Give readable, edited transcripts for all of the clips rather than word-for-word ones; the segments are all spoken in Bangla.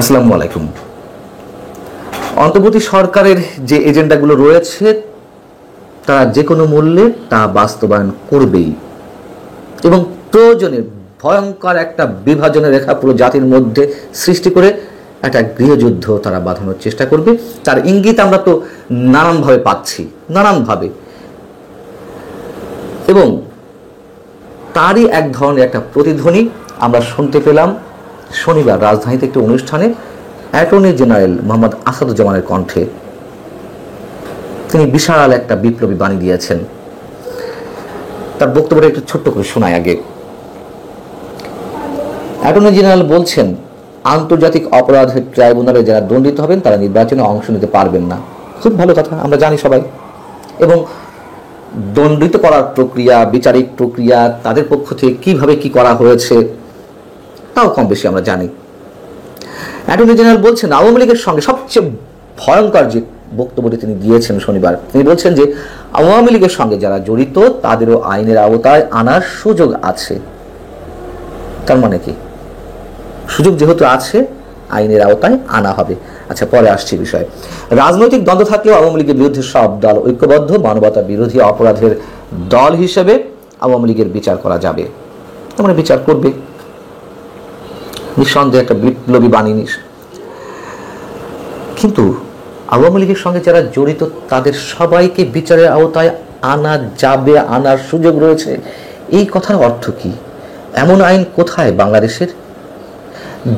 আসসালামু আলাইকুম। অন্তর্বর্তী সরকারের যে এজেন্ডাগুলো রয়েছে তারা যে কোনো মূল্যে তা বাস্তবায়ন করবেই এবং প্রয়োজনে ভয়ঙ্কর একটা বিভাজনের রেখা পুরো জাতির মধ্যে সৃষ্টি করে একটা গৃহযুদ্ধ তারা বাঁধানোর চেষ্টা করবে। তার ইঙ্গিত আমরা তো নানানভাবে পাচ্ছি, নানানভাবে, এবং তারই এক ধরনের একটা প্রতিধ্বনি আমরা শুনতে পেলাম শনিবার রাজধানীতে একটি অনুষ্ঠানে অ্যাটর্নি জেনারেল মোহাম্মদ আসাদুজ্জামানের কণ্ঠে। তিনি বিশাল একটা বিপ্লবী বাণী দিয়েছেন। তার বক্তব্যটা একটু ছোট্ট করে শোনায় আগে। অ্যাটর্নি জেনারেল বলছেন, আন্তর্জাতিক অপরাধ ট্রাইব্যুনালে যারা দণ্ডিত হবেন তারা নির্বাচনে অংশ নিতে পারবেন না। খুব ভালো কথা, আমরা জানি সবাই। এবং দণ্ডিত করার প্রক্রিয়া, বিচারিক প্রক্রিয়া, তাদের পক্ষ থেকে কীভাবে কী করা হয়েছে তাও কম বেশি আমরা জানি। অ্যাটর্নি জেনারেল বলছেন, আওয়ামী লীগের সঙ্গে সবচেয়ে ভয়ঙ্কর যে বক্তব্যটি তিনি দিয়েছেন শনিবার, তিনি বলছেন যে আওয়ামী লীগের সঙ্গে যারা জড়িত তাদেরও আইনের আওতায় আনার সুযোগ আছে। তার মানে কি? সুযোগ যেহেতু আছে, আইনের আওতায় আনা হবে। আচ্ছা, পরে আসছি বিষয়। রাজনৈতিক দ্বন্দ্ব থাকলেও আওয়ামী লীগের বিরুদ্ধে সব দল ঐক্যবদ্ধ, মানবতা বিরোধী অপরাধের দল হিসেবে আওয়ামী লীগের বিচার করা যাবে। আমরা বিচার করবে, নিঃসন্দেহে একটা বিপ্লবী বাণী। কিন্তু আওয়ামী লীগের সঙ্গে যারা জড়িত তাদের সবাইকে বিচারের আওতায় আনা যাবে, আনার সুযোগ রয়েছে, এই কথার অর্থ কি? এমন আইন কোথায় বাংলাদেশের?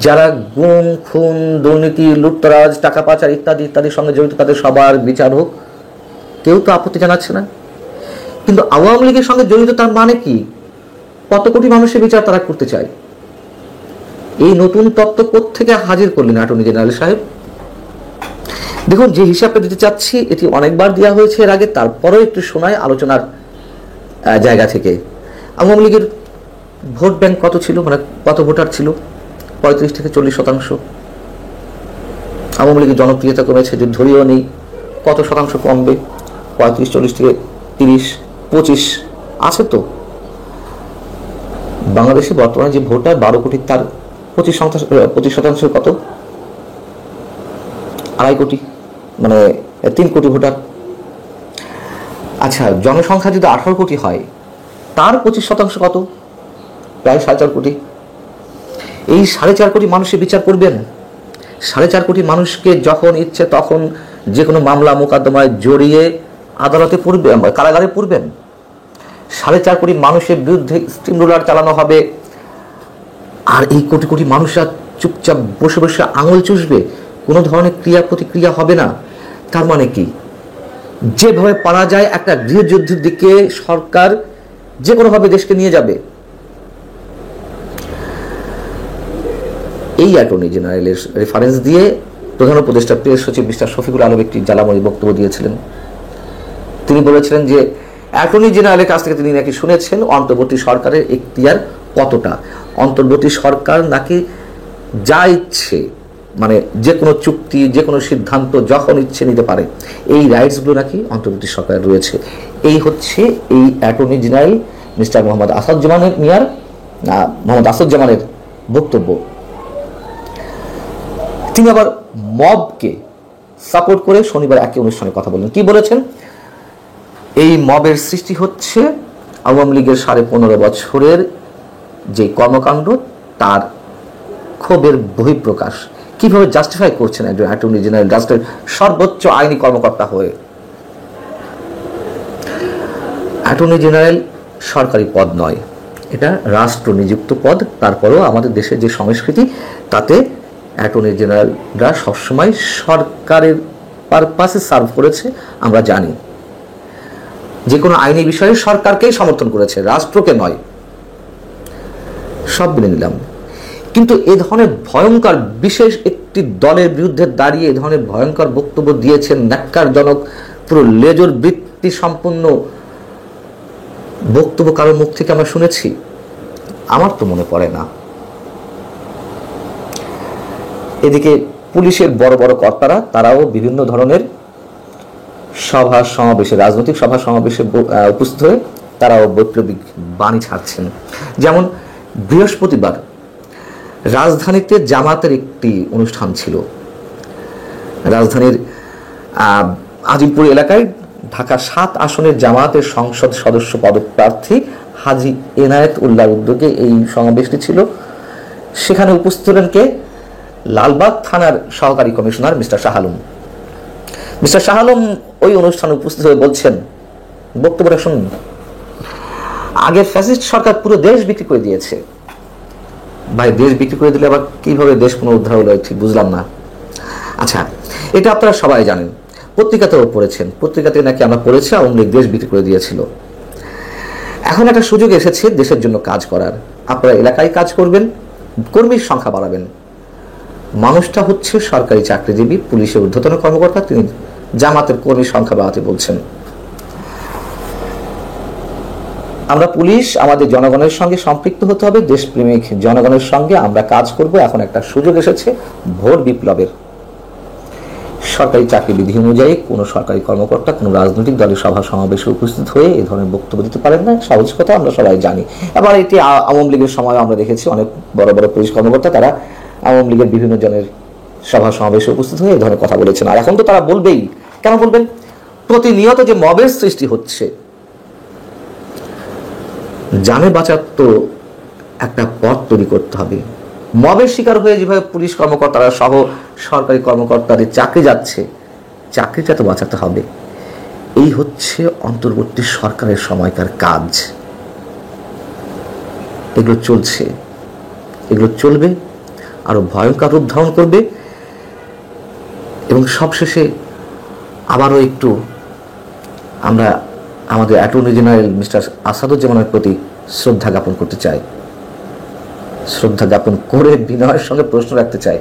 যারা গুম, খুন, দুর্নীতি, লুটতরাজ, টাকা পাচার ইত্যাদি ইত্যাদির সঙ্গে জড়িত তাদের সবার বিচার হোক, কেউ তো আপত্তি জানাচ্ছে না। কিন্তু আওয়ামী লীগের সঙ্গে জড়িত তার মানে কি? কত কোটি মানুষের বিচার তারা করতে চায়। এই নতুন তত্ত্ব কোত্থেকে হাজির করলেন অ্যাটর্নি জেনারেল সাহেব? দেখুন, যে হিসাবটা দিতে চাচ্ছি এটি অনেকবার দেওয়া হয়েছে এর আগে, তারপরেও একটু শোনায় আলোচনার জায়গা থেকে। আওয়ামী লীগের ভোট ব্যাংক কত ছিল, মানে কত ভোটার ছিল? 35 থেকে 40%। আওয়ামী লীগের জনপ্রিয়তা কমেছে, যদি ধরিও নেই কত শতাংশ কমবে? 35-40 থেকে 30-25 আছে তো। বাংলাদেশে বর্তমানে যে ভোটার 12 কোটি, তার 25% কত? 2.5 কোটি, মানে 3 কোটি ভোটার। আচ্ছা, জনসংখ্যা যদি 18 কোটি হয়, তার 25% কত? প্রায় 4.5 কোটি। এই 4.5 কোটি মানুষের বিচার করবেন? 4.5 কোটি মানুষকে যখন ইচ্ছে তখন যে কোনো মামলা মোকদ্দমায় জড়িয়ে আদালতে পড়বেন, কারাগারে পড়বেন? 4.5 কোটি মানুষের বিরুদ্ধে স্টিম রোলার চালানো হবে, আর এই কোটি কোটি মানুষরা চুপচাপ বসে বসে আঙুল চুষবে, কোনো ধরনের ক্রিয়া প্রতিক্রিয়া হবে না। তার মানে কি? যেভাবে পারা যায় একটা গৃহযুদ্ধের দিকে সরকার যে কোনোভাবে দেশকে নিয়ে যাবে। এই অ্যাটর্নি জেনারেলের রেফারেন্স দিয়ে প্রধান উপদেষ্টা প্রেস সচিব মিস্টার শফিকুল আলম একটি জ্বালাময়ী বক্তব্য দিয়েছিলেন। তিনি বলেছিলেন যে অ্যাটর্নি জেনারেলের কাছ থেকে তিনি নাকি শুনেছেন অন্তর্বর্তী সরকারের এখতিয়ার কতটা। অন্তর্বর্তী সরকার নাকি যা ইচ্ছে, মানে যে কোনো চুক্তি, যে কোনো সিদ্ধান্ত যখন ইচ্ছে নিতে পারে, এই রাইটসগুলো নাকি অন্তর্বর্তী সরকারের রয়েছে। এই হচ্ছে এই অ্যাটর্নি জেনারেল মিস্টার মোহাম্মদ আসাদুজ্জামানের বক্তব্য। তিনি আবার মবকে সাপোর্ট করে শনিবার একই অনুষ্ঠানে কথা বললেন। কি বলেছেন? এই মবের সৃষ্টি হচ্ছে আওয়ামী লীগের 15.5 বছরের যে কর্মকাণ্ড, তার ক্ষোভের বহিঃপ্রকাশ। কিভাবে জাস্টিফাই করছেন একজন অ্যাটর্নি জেনারেল, রাষ্ট্রের সর্বোচ্চ আইনি কর্মকর্তা হয়ে? অ্যাটর্নি জেনারেল সরকারি পদ নয়, এটা রাষ্ট্র নিযুক্ত পদ। তারপরেও আমাদের দেশের যে সংস্কৃতি, তাতে অ্যাটর্নি জেনারেলরা সবসময় সরকারের পারপাসে সার্ভ করেছে, আমরা জানি। যে কোনো আইনি বিষয়ে সরকারকেই সমর্থন করেছে, রাষ্ট্রকে নয়। সব মেনে নিলাম, কিন্তু এ ধরনের ভয়ঙ্কর বিশেষ একটি দলের বিরুদ্ধে দাঁড়িয়ে এ ধরনের ভয়ঙ্কর বক্তব্য দিয়েছেন, ন্যাক্কারজনক, পুরো লেজর বৃত্তি সম্পন্ন বক্তব্য কারোর মুখ থেকে আমরা শুনেছি? আমার তো মনে পড়ে না। এদিকে পুলিশের বড় বড় কর্তারা, তারাও বিভিন্ন ধরনের সভা সমাবেশে, রাজনৈতিক সভা সমাবেশে উপস্থিত হয়ে তারাও বৈপ্লবিক বাণী ছাড়ছেন। যেমন বৃহস্পতিবার রাজধানীতে জামাতের একটি অনুষ্ঠান ছিল। রাজধানীর আজিমপুর এলাকায় ঢাকা 7 আসনের জামাতের সংসদ সদস্য পদপ্রার্থী হাজী এনায়েত উল্লাহর উদ্যোগে এই সমাবেশটি ছিল। সেখানে উপস্থিত হলেন কে? লালবাগ থানার সহকারী commissioner mister Shah Alam. Mister Shah Alam ওই অনুষ্ঠানে উপস্থিত হয়ে বলছেন, বক্তব্যটা শুনুন, আগের ফ্যাসিস্ট সরকার পুরো দেশ বিক্রি করে দিয়েছে। ভাই, দেশ বিক্রি করে দিলে আবার কিভাবে দেশ পুনরুদ্ধার হলো ঠিক বুঝলাম না। আচ্ছা, এটা আপনারা সবাই জানেন, পত্রিকাতেও পড়েছেন, পত্রিকাতে নাকি আমরা পড়েছি আওয়ামী লীগ দেশ বিক্রি করে দিয়েছিল। এখন একটা সুযোগ এসেছে দেশের জন্য কাজ করার। আপনারা এলাকায় কাজ করবেন, কর্মীর সংখ্যা বাড়াবেন। মানুষটা হচ্ছে সরকারি চাকরিজীবী, পুলিশের ঊর্ধ্বতন কর্মকর্তা, তিনি জামাতের কর্মীর সংখ্যা বাড়াতে বলছেন। আমরা পুলিশ আমাদের জনগণের সঙ্গে সম্পৃক্ত হতে হবে, দেশপ্রেমিক জনগণের সঙ্গে আমরা কাজ করব। এখন একটা সুযোগ এসেছে ভোট বিপ্লবের। সরকারি চাকরি বিধি অনুযায়ী কোনো সরকারি কর্মকর্তা কোনো রাজনৈতিক দলের সভা সমাবেশে উপস্থিত হয়ে এই ধরনের বক্তব্য দিতে পারেন না, স্বাভাবিক কথা, আমরা সবাই জানি। এবার এটি আওয়ামী লীগের সময় আমরা দেখেছি অনেক বড় বড় পুলিশ কর্মকর্তা তারা আওয়ামী লীগের বিভিন্ন জনের সভা সমাবেশে উপস্থিত হয়ে এই ধরনের কথা বলেছেন। আর এখন তো তারা বলবেই। কেন বলবেন? প্রতিনিয়ত যে মবের সৃষ্টি হচ্ছে, জানে বাঁচার তো একটা পথ তৈরি করতে হবে। মবের শিকার হয়ে যেভাবে পুলিশ কর্মকর্তারা সহ সরকারি কর্মকর্তাদের চাকরি যাচ্ছে, চাকরিটা তো বাঁচাতে হবে। এই হচ্ছে অন্তর্বর্তী সরকারের সময়কার কাজ। এগুলো চলছে, এগুলো চলবে, আরো ভয়ঙ্কর রূপ ধারণ করবে। এবং সবশেষে আবারও একটু আমরা আমাদের অ্যাটর্নি জেনারেল মিস্টার আসাদুজ্জামানের প্রতি শ্রদ্ধা জ্ঞাপন করতে চাই। শ্রদ্ধা জ্ঞাপন করে বিনয়ের সঙ্গে প্রশ্ন রাখতে চাই,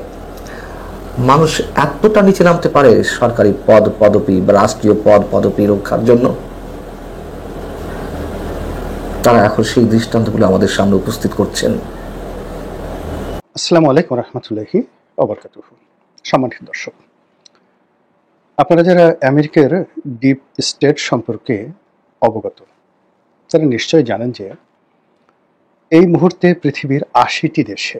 মানুষ এতটা নিচে নামতে পারে সরকারি পদ পদবি বা রাষ্ট্রীয় পদ পদবি রক্ষার জন্য? তারা এখন সেই দৃষ্টান্তগুলো আমাদের সামনে উপস্থিত করছেন। আসসালামু আলাইকুম রহমতুল্লাহি ওয়া বারাকাতুহু। সম্মানিত দর্শক, আপনারা যারা আমেরিকার ডিপ স্টেট সম্পর্কে অবগত, তারা নিশ্চয়ই জানেন যে এই মুহূর্তে পৃথিবীর ৮০টি দেশে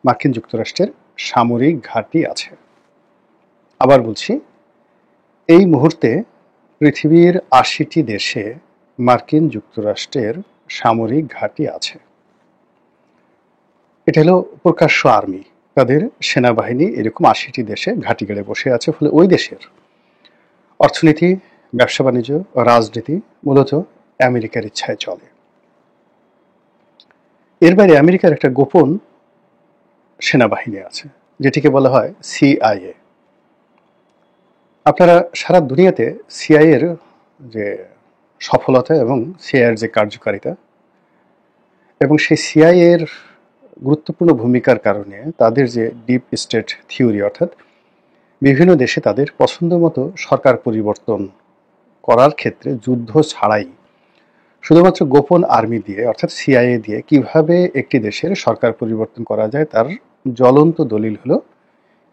মার্কিন যুক্তরাষ্ট্রের সামরিক ঘাঁটি আছে। আবার বলছি, এই মুহূর্তে পৃথিবীর ৮০টি দেশে মার্কিন যুক্তরাষ্ট্রের সামরিক ঘাঁটি আছে। এটা হলো প্রকাশ্য আর্মি, তাদের সেনাবাহিনী এরকম ৮০টি দেশে ঘাঁটি গেড়ে বসে আছে। ফলে ওই দেশের অর্থনীতি, ব্যবসা বাণিজ্য, রাজনীতি মূলত আমেরিকার ইচ্ছায় চলে। এর বাইরে আমেরিকার একটা গোপন সেনাবাহিনী আছে, যেটিকে বলা হয় সিআইএ। আপনারা সারা দুনিয়াতে সিআইএর যে সফলতা এবং সিআইএর যে কার্যকারিতা এবং সেই সিআইএর গুরুত্বপূর্ণ ভূমিকার কারণে তাদের যে ডিপ স্টেট থিওরি, অর্থাৎ বিভিন্ন দেশে তাদের পছন্দ মতো সরকার পরিবর্তন করার ক্ষেত্রে যুদ্ধ ছাড়াই শুধুমাত্র গোপন আর্মি দিয়ে, অর্থাৎ সিআইএ দিয়ে কিভাবে একটি দেশের সরকার পরিবর্তন করা যায় তার জ্বলন্ত দলিল হলো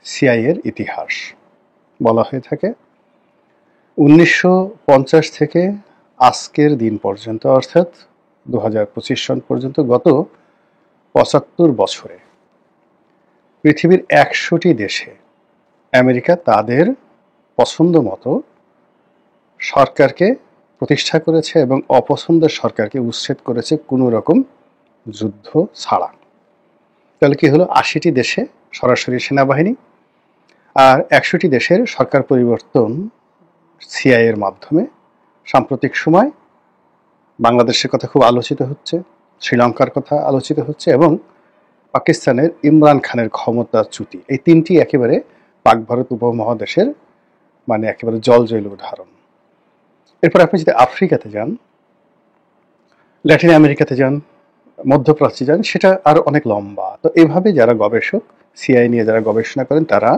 সিআইএর ইতিহাস। বলা হয়ে থাকে ১৯৫০ থেকে আজকের দিন পর্যন্ত, অর্থাৎ ২০২৫ সন পর্যন্ত গত ৭৫ বছরে পৃথিবীর ১০০টি দেশে আমেরিকা তাদের পছন্দ মতো সরকারকে প্রতিষ্ঠা করেছে এবং অপছন্দের সরকারকে উচ্ছেদ করেছে কোনো রকম যুদ্ধ ছাড়া। তাহলে কি হলো? ৮০টি দেশে সরাসরি সেনাবাহিনী আর ১০০টি দেশের সরকার পরিবর্তন সিআইএর মাধ্যমে। সাম্প্রতিক সময় বাংলাদেশের কথা খুব আলোচিত হচ্ছে, শ্রীলঙ্কার কথা আলোচিত হচ্ছে এবং পাকিস্তানের ইমরান খানের ক্ষমতাচ্যুতি। এই তিনটি একেবারে পাক ভারত উপমহাদেশের মানে একেবারে জলজৈল উদাহরণ। এরপর আপনি যদি আফ্রিকাতে যান, ল্যাটিন আমেরিকাতে যান, মধ্যপ্রাচ্যে যান, সেটা আরো অনেক লম্বা। তো এইভাবে যারা গবেষক, সিআই নিয়ে যারা গবেষণা করেন, তারা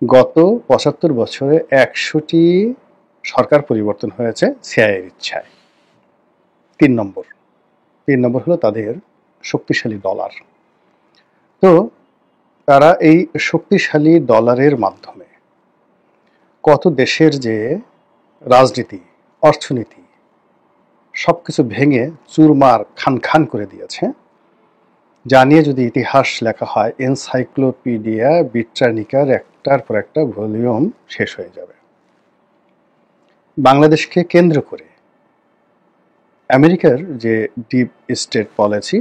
গত ৭৫ বছরে ১০০টি সরকার পরিবর্তন হয়েছে সিআইএর ইচ্ছায়। ৩ নম্বর হলো তাদের শক্তিশালী ডলার। তো তারা এই শক্তিশালী ডলারের মাধ্যমে কত দেশের যে রাজনীতি, অর্থনীতি সবকিছু ভেঙে চুরমার খান খান করে দিয়েছে, যা নিয়ে যদি ইতিহাস লেখা হয় এনসাইক্লোপিডিয়া ব্রিটানিকার একটার পর একটা ভলিউম শেষ হয়ে যাবে। বাংলাদেশকে কেন্দ্র করে আমেরিকার যে ডিপ স্টেট পলিসি,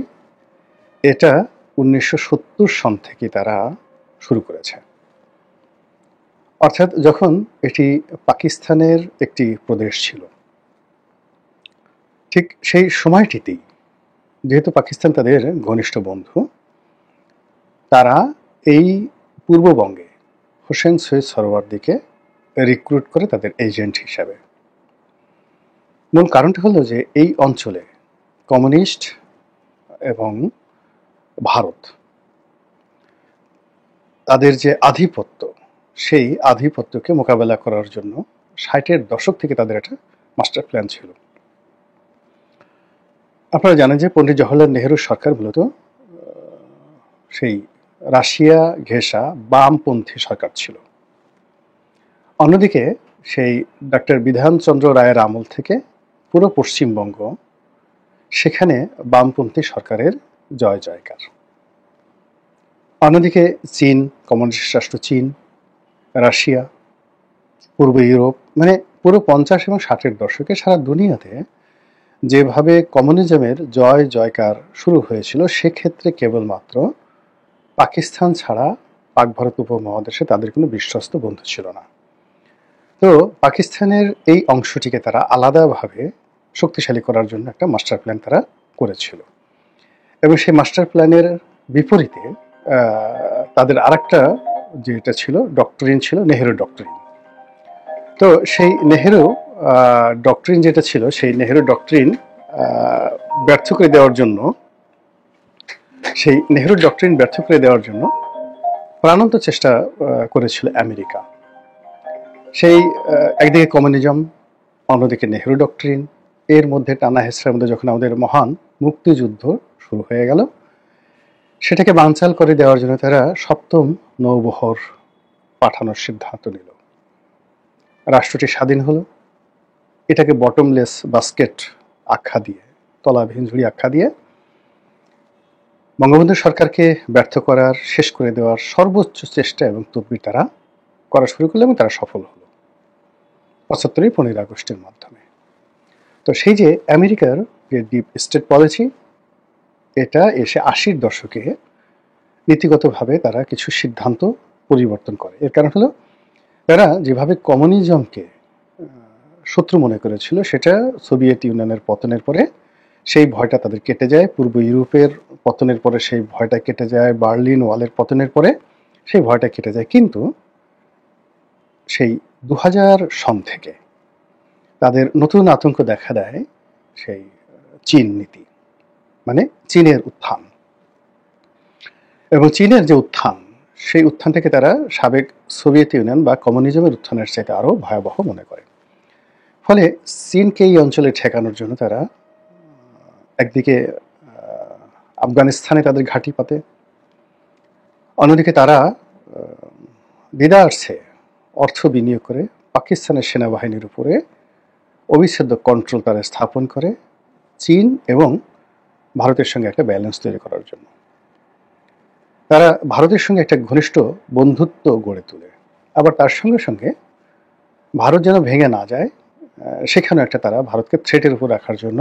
এটা 1970 সন থেকে তারা শুরু করেছে। অর্থাৎ যখন এটি পাকিস্তানের একটি প্রদেশ ছিল, ঠিক সেই সময়টিতেই, যেহেতু পাকিস্তান তাদের ঘনিষ্ঠ বন্ধু, তারা এই পূর্ববঙ্গে হোসেন সৈয়দ সরওয়ার্দিকে রিক্রুট করে তাদের এজেন্ট হিসাবে। মূল কারণটা হলো যে এই অঞ্চলে কমিউনিস্ট এবং ভারত তাদের যে আধিপত্য, সেই আধিপত্যকে মোকাবেলা করার জন্য 60-এর দশক থেকে তাদের একটা মাস্টার প্ল্যান ছিল। আপনারা জানেন যে পণ্ডিত জওহরলাল নেহরুর সরকার মূলত সেই রাশিয়া ঘেঁষা বামপন্থী সরকার ছিল। অন্যদিকে সেই ডক্টর বিধানচন্দ্র রায়ের আমল থেকে পুরো পশ্চিমবঙ্গ, সেখানে বামপন্থী সরকারের জয় জয়কার। অন্যদিকে চীন, কমিউনিস্ট রাষ্ট্র চীন, রাশিয়া, পূর্ব ইউরোপ, মানে পুরো 50 এবং 60-এর দশকে সারা দুনিয়াতে যেভাবে কমিউনিজমের জয় জয়কার শুরু হয়েছিল, সেক্ষেত্রে কেবলমাত্র পাকিস্তান ছাড়া পাক ভারত উপমহাদেশে তাদের কোনো বিশ্বস্ত বন্ধু ছিল না। তো পাকিস্তানের এই অংশটিকে তারা আলাদাভাবে শক্তিশালী করার জন্য একটা মাস্টার প্ল্যান তারা করেছিল, এবং সেই মাস্টার প্ল্যানের বিপরীতে তাদের আরেকটা যেটা ছিল ডক্টরিন ছিল, নেহেরু ডক্টরিন। তো সেই নেহেরু ডক্টরিন যেটা ছিল, সেই নেহেরু ডক্টরিন ব্যর্থ করে দেওয়ার জন্য, সেই নেহেরু ডক্টরিন ব্যর্থ করে দেওয়ার জন্য প্রাণান্ত চেষ্টা করেছিল আমেরিকা। সেই একদিকে কমিউনিজম, অন্যদিকে নেহেরু ডক্টরিন, এর মধ্যে টানা হেঁচড়ার মধ্যে যখন আমাদের মহান মুক্তিযুদ্ধ শুরু হয়ে গেল, সেটাকে বানচাল করে দেওয়ার জন্য তারা 7ম নৌবহর পাঠানোর সিদ্ধান্ত নিল। রাষ্ট্রটি স্বাধীন হলো। এটাকে বটমলেস বাস্কেট আখ্যা দিয়ে, তলাবিহীন ঝুড়ি আখ্যা দিয়ে বঙ্গবন্ধু সরকারকে ব্যর্থ করার, শেষ করে দেওয়ার সর্বোচ্চ চেষ্টা এবং তদবির তারা করা শুরু করলো, এবং তারা সফল হলো 75-ই 15 আগস্টের মাধ্যমে। তো সেই যে আমেরিকার যে ডিপ স্টেট পলিসি, এটা এসে 80-র দশকে নীতিগতভাবে তারা কিছু সিদ্ধান্ত পরিবর্তন করে। এর কারণ হলো তারা যেভাবে কমিউনিজমকে শত্রু মনে করেছিল, সেটা সোভিয়েত ইউনিয়নের পতনের পরে সেই ভয়টা তাদের কেটে যায়। পূর্ব ইউরোপের পতনের পরে সেই ভয়টা কেটে যায়। বার্লিন ওয়ালের পতনের পরে সেই ভয়টা কেটে যায়। কিন্তু সেই 2000 সন থেকে তাদের নতুন আতঙ্ক দেখা দেয় সেই চীন নীতি, মানে চীনের উত্থান। এবং চীনের যে উত্থান, সেই উত্থানটাকে তারা সাবেক সোভিয়েত ইউনিয়ন বা কমিউনিজমের উত্থানের চাইতে আরও ভয়াবহ মনে করে। ফলে চীনকে এই অঞ্চলে ঠেকানোর জন্য তারা একদিকে আফগানিস্তানে তাদের ঘাঁটি পাতে, অন্যদিকে তারা বিদার্সে অর্থ বিনিয়োগ করে পাকিস্তানের সেনাবাহিনীর উপরে অবিচ্ছেদ্য কন্ট্রোল তারা স্থাপন করে, চীন এবং ভারতের সঙ্গে একটা ব্যালেন্স তৈরি করার জন্য। তারা ভারতের সঙ্গে একটা ঘনিষ্ঠ বন্ধুত্ব গড়ে তোলে। আবার তার সঙ্গে সঙ্গে ভারত যেন ভেঙে না যায়, সেখানে একটা তারা ভারতকে থ্রেটের উপর রাখার জন্য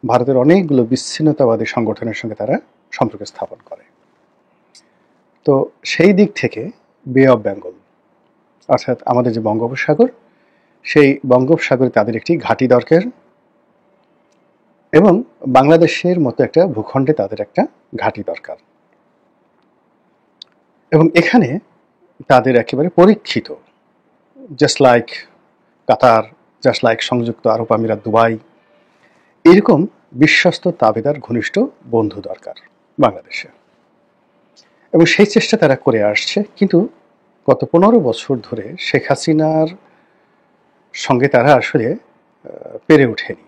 ভারতের অনেকগুলো বিচ্ছিন্নতাবাদী সংগঠনের সঙ্গে তারা সম্পর্ক স্থাপন করে। তো সেই দিক থেকে বে অফ বেঙ্গল, অর্থাৎ আমাদের যে বঙ্গোপসাগর, সেই বঙ্গোপসাগরে তাদের একটি ঘাঁটি দরকার, এবং বাংলাদেশের মতো একটা ভূখণ্ডে তাদের একটা ঘাঁটি দরকার। এবং এখানে তাদের একেবারে পরীক্ষিত, জাস্ট লাইক কাতার, জাস্ট লাইক সংযুক্ত আরব আমিরাত, দুবাই, এরকম বিশ্বস্ত তাবেদার ঘনিষ্ঠ বন্ধু দরকার বাংলাদেশে। এবং সেই চেষ্টা তারা করে আসছে। কিন্তু গত 15 বছর ধরে শেখ হাসিনার সঙ্গে তারা আসলে পেরে ওঠেনি।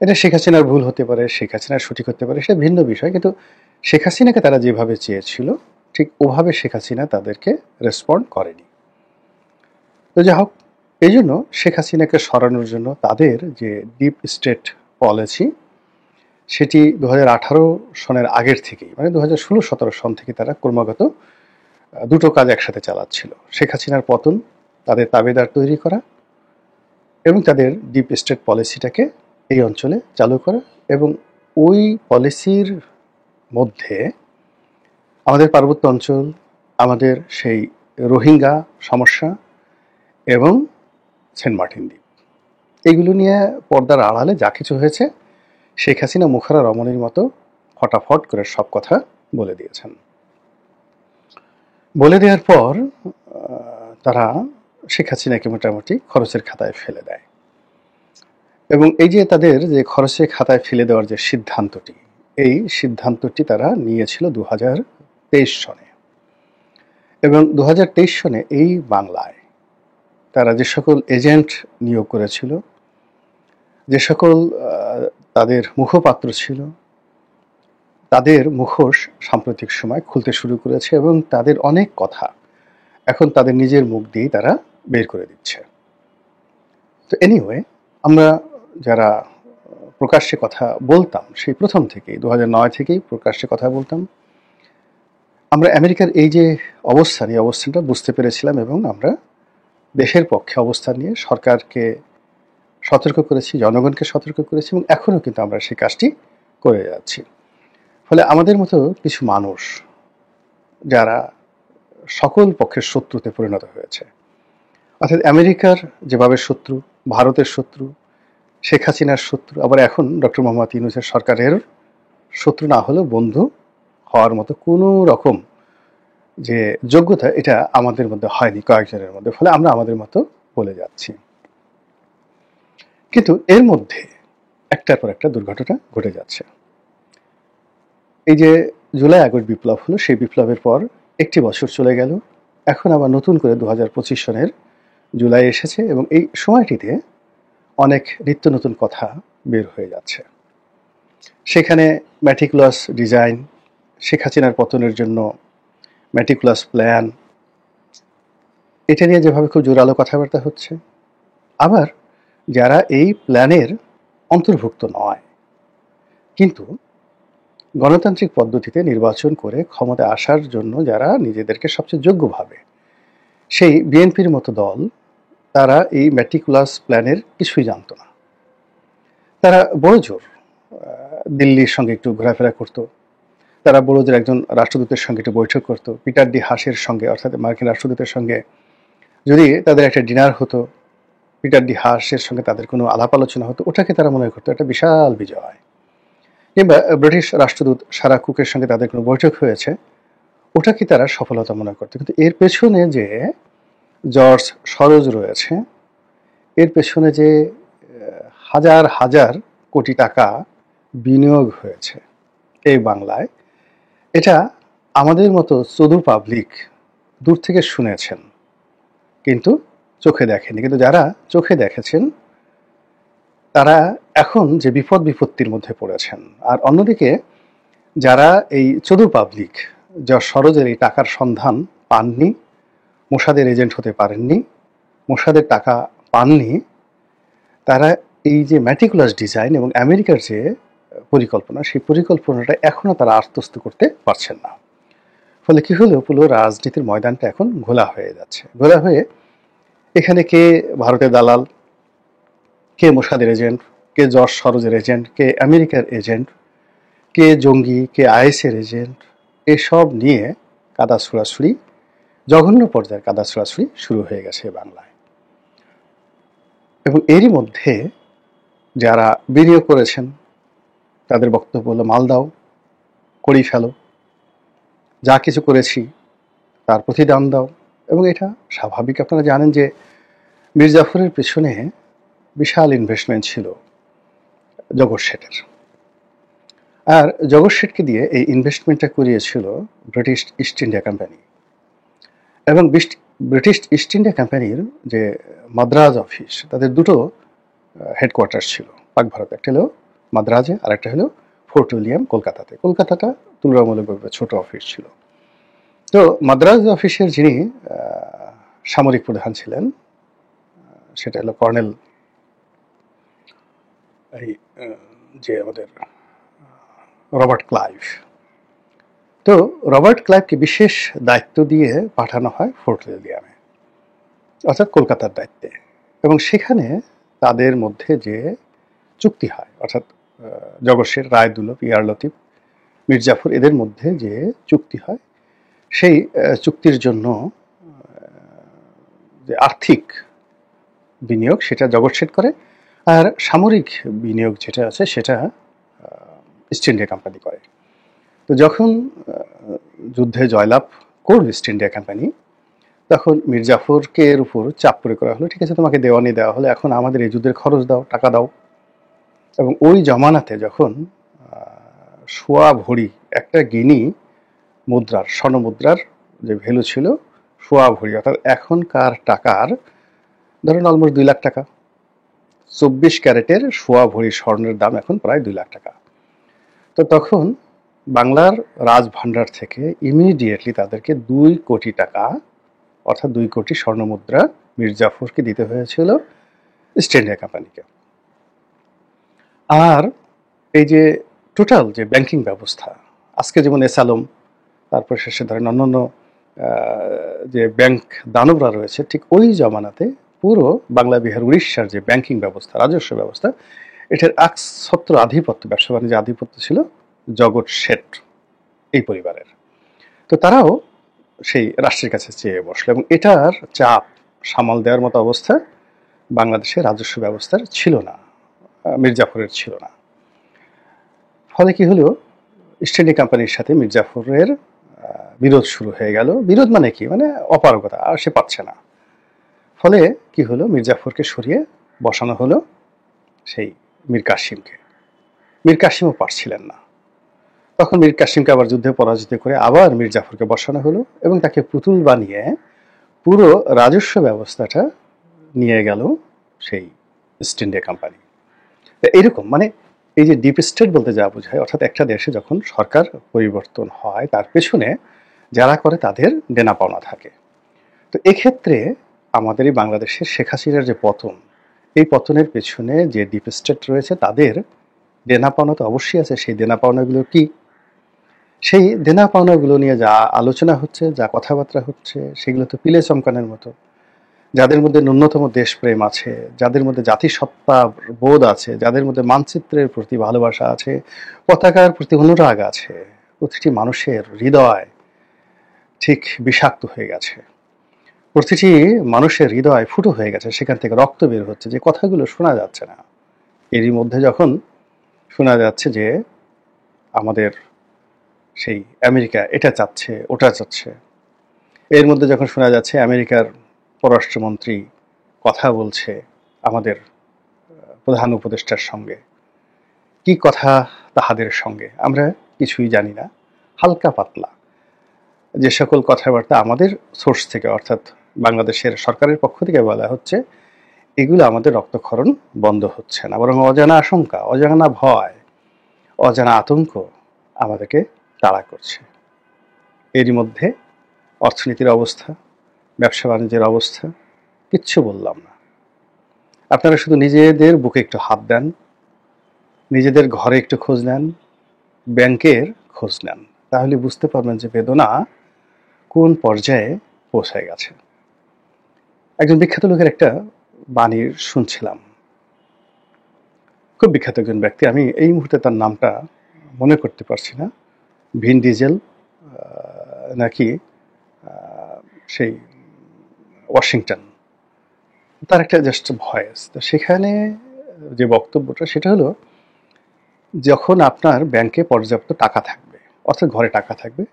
এটা শেখ হাসিনার ভুল হতে পারে, শেখ হাসিনার সঠিক হতে পারে, সেটা ভিন্ন বিষয়। কিন্তু শেখ হাসিনাকে তারা যেভাবে চেয়েছিল, ঠিক ওভাবে শেখ হাসিনা তাদেরকে রেসপন্ড করেনি। তো যা হোক, এই জন্য শেখ হাসিনাকে সরানোর জন্য তাদের যে ডিপ স্টেট পলিসি, সেটি 2018 সনের আগের থেকেই, মানে 2016-17 সন থেকে তারা ক্রমাগত দুটো কাজ একসাথে চালাচ্ছিল। শেখ হাসিনার পতন, তাদের তাবেদার তৈরি করা এবং তাদের ডিপ স্টেট পলিসিটাকে এই অঞ্চলে চালু করা, এবং ওই পলিসির মধ্যে আমাদের পার্বত্য অঞ্চল, আমাদের সেই রোহিঙ্গা সমস্যা এবং সেন্ট মার্টিন দ্বীপ, এগুলো নিয়ে পর্দার আড়ালে যা কিছু হয়েছে শেখ হাসিনা মুখারা রমণীর মতো ফটাফট করে সব কথা বলে দিয়েছেন। বলে দেওয়ার পর তারা শেখ হাসিনাকে মোটামুটি খরচের খাতায় ফেলে দেয়, এবং এই যে তাদের যে খরচের খাতায় ফেলে দেওয়ার যে সিদ্ধান্তটি, এই সিদ্ধান্তটি তারা নিয়েছিল 2023 সনে, এবং 2023 সনে এই বাংলায় তারা যে সকল এজেন্ট নিয়োগ করেছিল, যে সকল তাদের মুখপাত্র ছিল, তাদের মুখোশ সাম্প্রতিক সময় খুলতে শুরু করেছে, এবং তাদের অনেক কথা এখন তাদের নিজের মুখ দিয়েই তারা বের করে দিচ্ছে। তো এনিওয়ে, আমরা যারা প্রকাশ্যে কথা বলতাম সেই প্রথম থেকেই, 2009 থেকেই প্রকাশ্যে কথা বলতাম, আমরা আমেরিকার এই যে অবস্থান, এই অবস্থানটা বুঝতে পেরেছিলাম, এবং আমরা দেশের পক্ষে অবস্থান নিয়ে সরকারকে সতর্ক করেছি, জনগণকে সতর্ক করেছি, এবং এখনও কিন্তু আমরা সেই কাজটি করে যাচ্ছি। ফলে আমাদের মতো কিছু মানুষ যারা সকল পক্ষের শত্রুতে পরিণত হয়েছে, অর্থাৎ আমেরিকার যেভাবে শত্রু, ভারতের শত্রু, শেখ হাসিনার শত্রু, আবার এখন ডক্টর মোহাম্মদ ইউনূসের সরকারের শত্রু না হলেও বন্ধু হওয়ার মতো কোনো রকম যে যোগ্যতা, এটা আমাদের মধ্যে হয়নি কয়েকজনের মধ্যে। ফলে আমরা আমাদের মতো বলে যাচ্ছি, কিন্তু এর মধ্যে একটার পর একটা দুর্ঘটনা ঘটে যাচ্ছে। এই যে জুলাই আগস্ট বিপ্লব হলো, সেই বিপ্লবের পর একটি বছর চলে গেল, এখন আবার নতুন করে 2025 সনের জুলাই এসেছে, এবং এই সময়টিতে অনেক নিত্য নতুন কথা বের হয়ে যাচ্ছে। সেখানে ম্যাটিকুলাস ডিজাইন, শেখ হাসিনার পতনের জন্য ম্যাটিকুলাস প্ল্যান, এটা নিয়ে যেভাবে খুব জোরালো কথাবার্তা হচ্ছে, আবার যারা এই প্ল্যানের অন্তর্ভুক্ত নয় কিন্তু গণতান্ত্রিক পদ্ধতিতে নির্বাচন করে ক্ষমতায় আসার জন্য যারা নিজেদেরকে সবচেয়ে যোগ্য ভাবে, সেই বিএনপির মতো দল, তারা এই ম্যাটিকুলাস প্ল্যানের কিছুই জানতো না। তারা বড় জোর দিল্লির সঙ্গে একটু ঘোরাফেরা করতো, তারা বড় জোর একজন রাষ্ট্রদূতের সঙ্গে একটু বৈঠক করতো, পিটার ডি হাসের সঙ্গে, অর্থাৎ মার্কিন রাষ্ট্রদূতের সঙ্গে যদি তাদের একটা ডিনার হতো, পিটার ডি হাসের সঙ্গে তাদের কোনো আলাপ আলোচনা হতো, ওটাকে তারা মনে করতো একটা বিশাল বিজয়। কিংবা ব্রিটিশ রাষ্ট্রদূত সারা কুকের সঙ্গে তাদের কোনো বৈঠক হয়েছে, ওটাকে তারা সফলতা মনে করতো। কিন্তু এর পেছনে যে জর্জ সরোজ রয়েছে, এর পেছনে যে হাজার হাজার কোটি টাকা বিনিয়োগ হয়েছে এই বাংলায়, এটা আমাদের মতো চদু পাবলিক দূর থেকে শুনেছেন কিন্তু চোখে দেখেনি। কিন্তু যারা চোখে দেখেছেন তারা এখন যে বিপদ বিপত্তির মধ্যে পড়েছেন, আর অন্যদিকে যারা এই চদু পাবলিক, যা সরোজের এই টাকার সন্ধান পাননি, মোসাদের এজেন্ট হতে পারেননি, মোসাদের টাকা পাননি, তারা এই যে ম্যাটিকুলাস ডিজাইন এবং আমেরিকার যে পরিকল্পনা, সেই পরিকল্পনাটা এখনো তারা আত্মস্থ করতে পারছেন না। ফলে কি হলো, পুরো রাজনীতির ময়দানটা এখন ঘোলা হয়ে যাচ্ছে। ঘোলা হয়ে এখানে কে ভারতের দালাল, কে মোসাদের এজেন্ট, কে জর্জ সরোজের এজেন্ট, কে আমেরিকার এজেন্ট, কে জঙ্গি, কে আইএসের এজেন্ট, এসব নিয়ে কাদা ছুড়াছুড়ি, জঘন্য পর্যায়ের কাদা ছুড়াছুড়ি শুরু হয়ে গেছে বাংলায়। এবং এরই মধ্যে যারা বিনিয়োগ করেছেন তাদের বক্তব্য হলো, মাল দাও, করি ফেলো, যা কিছু করেছি তার প্রতিদান দাও। এবং এটা স্বাভাবিক। আপনারা জানেন যে মীর জাফরের পেছনে বিশাল ইনভেস্টমেন্ট ছিল জগৎ শেঠের, আর জগৎ শেঠকে দিয়ে এই ইনভেস্টমেন্টটা করিয়েছিল ব্রিটিশ ইস্ট ইন্ডিয়া কোম্পানি। এবং ব্রিটিশ ইস্ট ইন্ডিয়া কোম্পানির যে মাদ্রাজ অফিস, তাদের দুটো হেডকোয়ার্টার ছিল পাক ভারতে, একটা হলো মাদ্রাজে আর একটা হলো ফোর্ট উইলিয়াম কলকাতাতে। কলকাতাটা তুলনামূলকভাবে ছোট অফিস ছিল। তো মাদ্রাজ অফিসের যিনি সামরিক প্রধান ছিলেন, সেটা হলো কর্নেল, এই যে আমাদের রবার্ট ক্লাইভ। তো রবার্ট ক্লাইভকে বিশেষ দায়িত্ব দিয়ে পাঠানো হয় ফোর্ট উইলিয়ামে, অর্থাৎ কলকাতার দায়িত্বে। এবং সেখানে তাদের মধ্যে যে চুক্তি হয়, অর্থাৎ জগৎ শেঠ, রায়দুল্লভ, ইয়ার লতিফ, মীর জাফর, এদের মধ্যে যে চুক্তি হয়, সেই চুক্তির জন্য যে আর্থিক বিনিয়োগ সেটা জগৎ শেঠ করে, আর সামরিক বিনিয়োগ যেটা আছে সেটা ইস্ট ইন্ডিয়া কোম্পানি করে। তো যখন যুদ্ধে জয়লাভ করল ইস্ট ইন্ডিয়া কোম্পানি, তখন মীর জাফরকে এর উপর চাপ প্রয়োগ করা হলো, ঠিক আছে তোমাকে দেওয়ানি দেওয়া হলো, এখন আমাদের এই যুদ্ধের খরচ দাও, টাকা দাও। এবং ওই জমানাতে যখন সোয়া ভরি একটা গিনি মুদ্রার, স্বর্ণ মুদ্রার যে ভ্যালু ছিল সোয়া ভরি, অর্থাৎ এখনকার টাকার ধরুন অলমোস্ট 2 লাখ টাকা, 24 ক্যারেটের সোয়া ভরি স্বর্ণের দাম এখন প্রায় 2 লাখ টাকা। তো তখন বাংলার রাজভাণ্ডার থেকে ইমিডিয়েটলি তাদেরকে 2 কোটি টাকা, অর্থাৎ 2 কোটি স্বর্ণ মুদ্রা মীর জাফরকে দিতে হয়েছিল ইস্ট ইন্ডিয়া কোম্পানিকে। আর এই যে টোটাল যে ব্যাংকিং ব্যবস্থা, আজকে যেমন এসালম, তারপর শেষে ধরেন অন্যান্য যে ব্যাংক দানবরা রয়েছে, ঠিক ওই জমানাতে পুরো বাংলা, বিহার, উড়িষ্যার যে ব্যাংকিং ব্যবস্থা, রাজস্ব ব্যবস্থা, এটার একছত্র আধিপত্য, ব্যবসা বাণিজ্য আধিপত্য ছিল জগৎ শেঠ এই পরিবারের। তো তারাও সেই রাষ্ট্রের কাছে চেয়ে বসলো, এবং এটার চাপ সামাল দেওয়ার মতো অবস্থা বাংলাদেশের রাজস্ব ব্যবস্থার ছিল না, মীর জাফরের ছিল না। ফলে কি হলো, ইস্ট ইন্ডিয়া কোম্পানির সাথে মীর জাফরের বিরোধ শুরু হয়ে গেল। বিরোধ মানে কি, মানে অপারগতা, আর সে পাচ্ছে না। ফলে কি হলো, মীর জাফরকে সরিয়ে বসানো হলো সেই মীর কাসিমকে। মীর কাসিমও পারছিলেন না। তখন মীর কাসিমকে আবার যুদ্ধে পরাজিত করে আবার মীর জাফরকে বসানো হলো, এবং তাকে পুতুল বানিয়ে পুরো রাজস্ব ব্যবস্থাটা নিয়ে গেল সেই ইস্ট ইন্ডিয়া কোম্পানি। এইরকম মানে এই যে ডিপ স্টেট বলতে যা বোঝায়, অর্থাৎ একটা দেশে যখন সরকার পরিবর্তন হয়, তার পেছনে যারা করে তাদের দেনা পাওনা থাকে। তো এক্ষেত্রে আমাদের এই বাংলাদেশের শেখ হাসিনার যে পতন, এই পতনের পেছনে যে ডিপ স্টেট রয়েছে তাদের দেনা পাওনা তো অবশ্যই আছে। সেই দেনা পাওনাগুলো কি, সেই দেনা পাওনাগুলো নিয়ে যা আলোচনা হচ্ছে, যা কথাবার্তা হচ্ছে, সেগুলো তো পিলে চমকানোর মতো। যাদের মধ্যে ন্যূনতম দেশপ্রেম আছে, যাদের মধ্যে জাতিসত্তা বোধ আছে, যাদের মধ্যে মানচিত্রের প্রতি ভালোবাসা আছে, পতাকার প্রতি অনুরাগ আছে, প্রতিটি মানুষের হৃদয় ঠিক বিষাক্ত হয়ে গেছে, প্রতিটি মানুষের হৃদয় ফুটো হয়ে গেছে, সেখান থেকে রক্ত বের হচ্ছে, যে কথাগুলো শোনা যাচ্ছে না। এরই মধ্যে যখন শোনা যাচ্ছে যে আমাদের সেই আমেরিকা এটা চাচ্ছে, ওটা চাচ্ছে, এর মধ্যে যখন শোনা যাচ্ছে আমেরিকার পররাষ্ট্রমন্ত্রী কথা বলছে আমাদের প্রধান উপদেষ্টার সঙ্গে, কি কথা তাহাদের সঙ্গে আমরা কিছুই জানি না, হালকা পাতলা যে সকল কথাবার্তা আমাদের সোর্স থেকে, অর্থাৎ বাংলাদেশের সরকারের পক্ষ থেকে বলা হচ্ছে, এগুলো আমাদের রক্তক্ষরণ বন্ধ হচ্ছে না, বরং অজানা আশঙ্কা, অজানা ভয়, অজানা আতঙ্ক আমাদেরকে তাড়া করছে। এরই মধ্যে অর্থনীতির অবস্থা, ব্যবসা বাণিজ্যের অবস্থা কিচ্ছু বললাম না। আপনারা শুধু নিজেদের বুকে একটু হাত দেন, নিজেদের ঘরে একটু খোঁজ নেন, ব্যাংকের খোঁজ নেন, তাহলে বুঝতে পারবেন যে বেদনা কোন পর্যায়ে পৌঁছে গেছে। একজন বিখ্যাত লোকের একটা বাণী শুনছিলাম, খুব বিখ্যাত একজন ব্যক্তি, আমি এই মুহূর্তে তার নামটা মনে করতে পারছি না, ভিন ডিজেল নাকি সেই ওয়াশিংটন, তার একটা জাস্ট ভয়েস। তো সেখানে যে বক্তব্যটা সেটা হলো, যখন আপনার ব্যাংকে পর্যাপ্ত টাকা থাকবে, অর্থাৎ ঘরে টাকা থাকবে,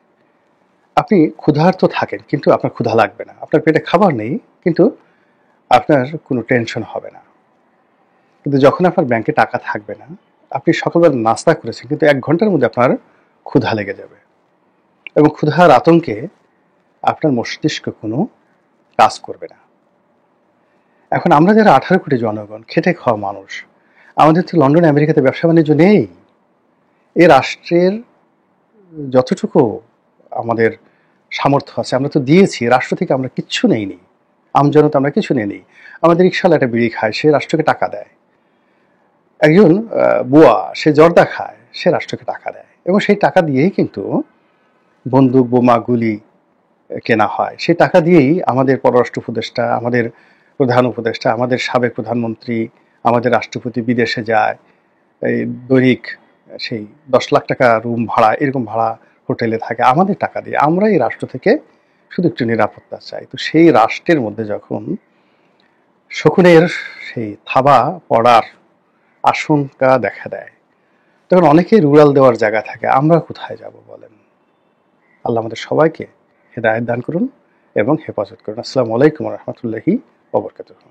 আপনি ক্ষুধার্ত থাকেন কিন্তু আপনার ক্ষুধা লাগবে না, আপনার পেটে খাবার নেই কিন্তু আপনার কোনো টেনশন হবে না। কিন্তু যখন আপনার ব্যাংকে টাকা থাকবে না, আপনি সকালবেলা নাস্তা করেছেন কিন্তু 1 ঘন্টার মধ্যে আপনার ক্ষুধা লেগে যাবে, এবং ক্ষুধার আতঙ্কে আপনার মস্তিষ্ক কোনো কাজ করবে না। এখন আমরা যারা 18 কোটি জনগণ, খেটে খাওয়া মানুষ, আমাদের তো লন্ডন আমেরিকাতে ব্যবসা বাণিজ্য নেই। এই রাষ্ট্রের যতটুকু আমাদের সামর্থ্য আছে আমরা তো দিয়েছি, রাষ্ট্র থেকে আমরা কিচ্ছু নেইনি, আমজনতা আমরা কিছু নেই। আমাদের রিক্সাওয়ালা একটা বিড়ি খায়, সে রাষ্ট্রকে টাকা দেয়। একজন বুয়া, সে জর্দা খায়, সে রাষ্ট্রকে টাকা দেয়। এবং সেই টাকা দিয়েই কিন্তু বন্দুক, বোমা, গুলি কেনা হয়। সেই টাকা দিয়েই আমাদের পররাষ্ট্র উপদেষ্টা, আমাদের প্রধান উপদেষ্টা, আমাদের সাবেক প্রধানমন্ত্রী, আমাদের রাষ্ট্রপতি বিদেশে যায়, এই দৈনিক সেই 10 লাখ টাকা রুম ভাড়া, এরকম ভাড়া হোটেলে থাকে আমাদের টাকা দিয়ে। আমরা এই রাষ্ট্র থেকে শুধু একটু নিরাপত্তা চাই। তো সেই রাষ্ট্রের মধ্যে যখন শকুনের সেই থাবা পড়ার আশঙ্কা দেখা দেয়, তখন অনেকেই রুরাল দেওয়ার জায়গা থাকে। আমরা কোথায় যাব বলেন? আল্লাহ আমাদের সবাইকে হেদায়েত দান করুন এবং হেফাজত করুন। আসসালামু আলাইকুম ওয়া রাহমাতুল্লাহি ওয়া বারাকাতুহু।